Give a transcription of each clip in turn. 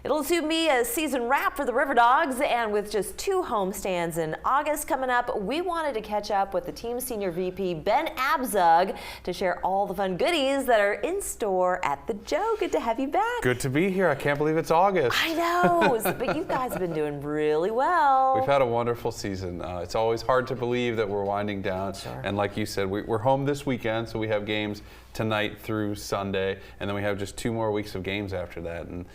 It'll soon be a season wrap for the RiverDogs, and with just 2 homestands in August coming up, we wanted to catch up with the team's senior VP, Ben Abzug, to share all the fun goodies that are in store at the Joe. Good to have you back. Good to be here. I can't believe it's August. I know, but you guys have been doing really well. We've had a wonderful season. It's always hard to believe that we're winding down. Sure. And like you said, we're home this weekend, so we have games tonight through Sunday, and then we have just 2 more weeks of games after that. And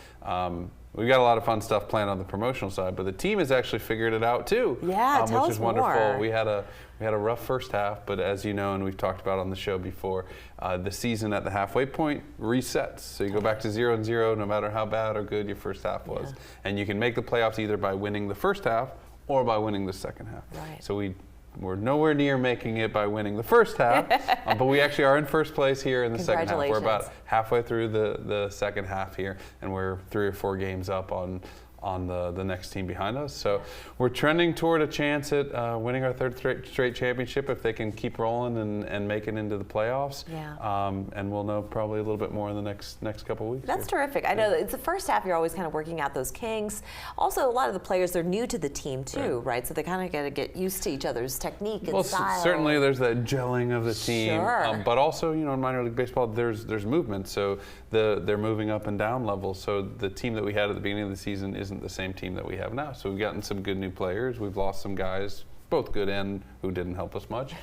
we've got a lot of fun stuff planned on the promotional side, but the team has actually figured it out too. Yeah, tell which us is wonderful. more. We had a rough first half, but as you know, and we've talked about on the show before, the season at the halfway point resets. So you go back to 0-0, no matter how bad or good your first half was, and you can make the playoffs either by winning the first half or by winning the second half. Right. So we're nowhere near making it by winning the first half, but we actually are in first place here in the second half. We're about halfway through the second half here, and we're 3 or 4 games up on the next team behind us. So we're trending toward a chance at winning our 3rd straight championship if they can keep rolling and make it into the playoffs. Yeah. And we'll know probably a little bit more in the next couple of weeks. That's terrific. I know it's the first half, you're always kind of working out those kinks. Also, a lot of the players are new to the team too, right? So they kind of got to get used to each other's technique and style. Certainly there's that gelling of the team. Sure. But also, you know, in minor league baseball, there's movement. So they're moving up and down levels. So the team that we had at the beginning of the season isn't the same team that we have now. So we've gotten some good new players. We've lost some guys, both good and who didn't help us much.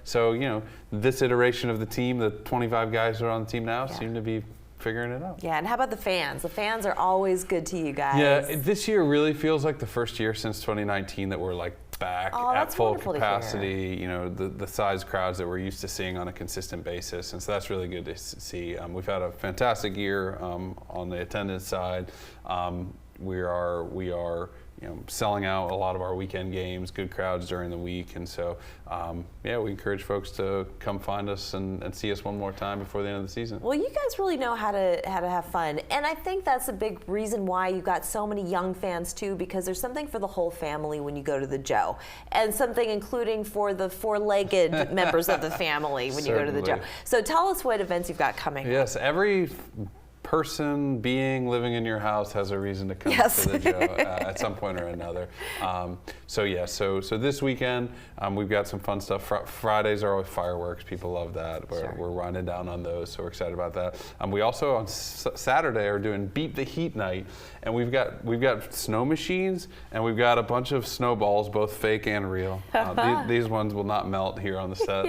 So, you know, this iteration of the team, the 25 guys that are on the team now, seem to be figuring it out. Yeah, and how about the fans? The fans are always good to you guys. Yeah, this year really feels like the first year since 2019 that we're like back at full capacity. You know, the size crowds that we're used to seeing on a consistent basis, and so that's really good to see. We've had a fantastic year on the attendance side. We are you know, selling out a lot of our weekend games, good crowds during the week, and so yeah, we encourage folks to come find us and see us one more time before the end of the season. Well, you guys really know how to have fun, and I think that's a big reason why you got so many young fans too, because there's something for the whole family when you go to the Joe, and something including for the 4-legged members of the family when you go to the Joe. So tell us what events you've got coming. Yes, every person, being, living in your house has a reason to come to the Joe at some point or another. So this weekend we've got some fun stuff. Fridays are always fireworks. People love that. We're running down on those, so we're excited about that. We also on Saturday are doing Beat the Heat night, and we've got snow machines and we've got a bunch of snowballs, both fake and real. These ones will not melt here on the set.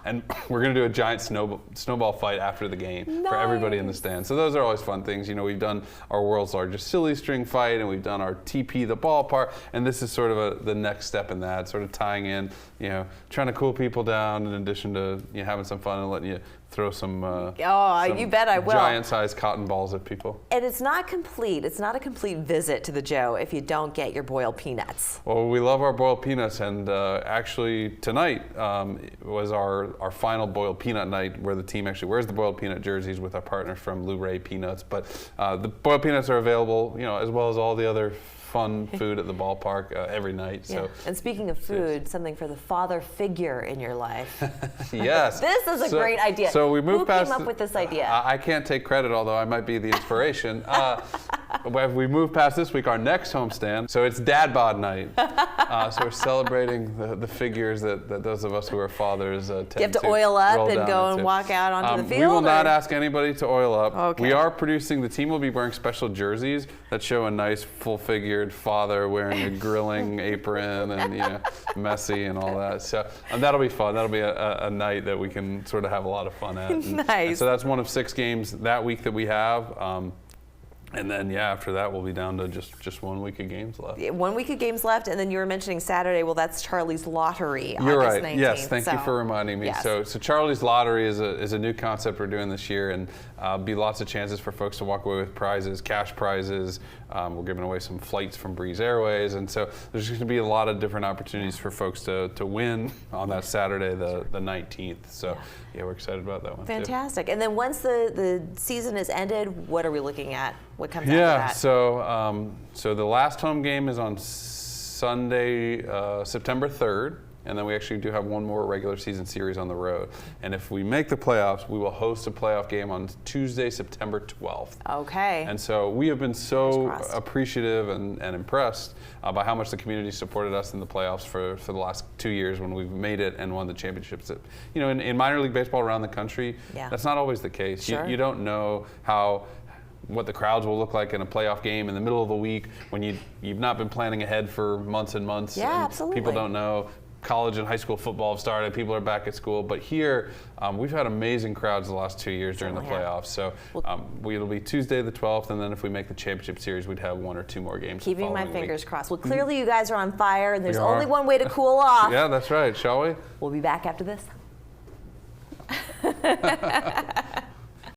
And we're going to do a giant snowball fight after the game for everybody in the stand. So those are always fun things. You know, we've done our world's largest silly string fight, and we've done our TP the ballpark, and this is sort of the next step in that, sort of tying in, you know, trying to cool people down in addition to, you know, having some fun and letting you throw some you bet I will. Giant-sized cotton balls at people. And it's not complete. It's not a complete visit to the Joe if you don't get your boiled peanuts. Well, we love our boiled peanuts, and actually tonight was our final boiled peanut night, where the team actually wears the boiled peanut jerseys with our partners from Blue Ray Peanuts. But the boiled peanuts are available, you know, as well as all the other fun food at the ballpark every night. So. And speaking of food, something for the father figure in your life. Yes. This is a great idea. So we moved Who came up with this idea? I can't take credit, although I might be the inspiration. We moved past this week, our next homestand, so it's Dad Bod night. So we're celebrating the figures that those of us who are fathers tend to. You have to oil up and go and walk out onto the field? We will not ask anybody to oil up. Okay. We are producing, the team will be wearing special jerseys that show a nice full-figured father wearing a grilling apron and, you know, messy and all that. So that'll be fun. That'll be a night that we can sort of have a lot of fun at. And so that's one of 6 games that week that we have. And then, after that, we'll be down to just 1 week of games left. 1 week of games left, and then you were mentioning Saturday. Well, that's Charlie's Lottery. You're August right. 19th, yes, thank you for reminding me. Yes. So Charlie's Lottery is a new concept we're doing this year, and be lots of chances for folks to walk away with prizes, cash prizes. We're giving away some flights from Breeze Airways, and so there's going to be a lot of different opportunities for folks to win on that Saturday, the 19th. So we're excited about that one. Fantastic. And then once the season is ended, what are we looking at? What comes after that? So the last home game is on Sunday, September 3rd. and then we actually do have one more regular season series on the road. And if we make the playoffs, we will host a playoff game on Tuesday, September 12th. Okay. And so we have been so appreciative and impressed by how much the community supported us in the playoffs for the last 2 years when we've made it and won the championships. In minor league baseball around the country, that's not always the case. Sure. You don't know what the crowds will look like in a playoff game in the middle of the week when you've not been planning ahead for months and months. Yeah, and absolutely. People don't know. College and high school football have started. People are back at school. But here, we've had amazing crowds the last 2 years during the playoffs. So it'll be Tuesday the 12th, and then if we make the championship series, we'd have 1 or 2 more games. Keeping my fingers crossed. Well, clearly you guys are on fire, and there's only one way to cool off. Yeah, that's right. Shall we? We'll be back after this.